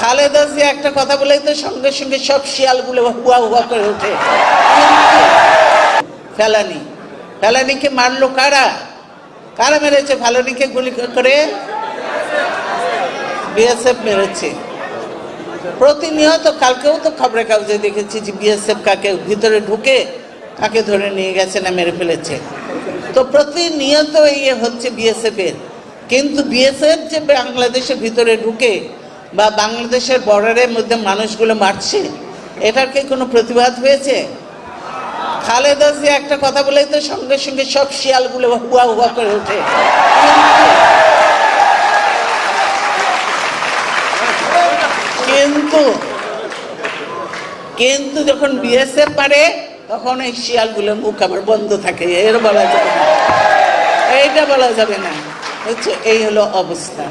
খালেদা জিয়া একটা কথা বলেই তো সঙ্গে সঙ্গে সব শিয়ালগুলো হুয়া হুয়া করে ওঠে। ফেলানিকে মারলো কারা? কারা মেরেছে ফেলানিকে গুলি করে? বিএসএফ মেরেছে। প্রতিনিয়ত কালকেও তো খবরের কাগজে দেখেছি যে বিএসএফ কাকে ভিতরে ঢুকে কাকে ধরে নিয়ে গেছে না মেরে ফেলেছে। তো প্রতিনিয়ত এই হচ্ছে বিএসএফ এর। কিন্তু বিএসএফ যে বাংলাদেশের ভিতরে ঢুকে বা বাংলাদেশের বর্ডারের মধ্যে মানুষগুলো মারছে, এটার কি কোনো প্রতিবাদ হয়েছে? খালেদা জিয়া একটা কথা বলেই তো সঙ্গে সঙ্গে সব শিয়ালগুলো হুয়া হুয়া করে ওঠে। কিন্তু যখন বিএসএফ পারে তখন এই শিয়ালগুলোর মুখ আবার বন্ধ থাকে। এর বলা যাবে না, এইটা বলা যাবে না। হচ্ছে এই হলো অবস্থা।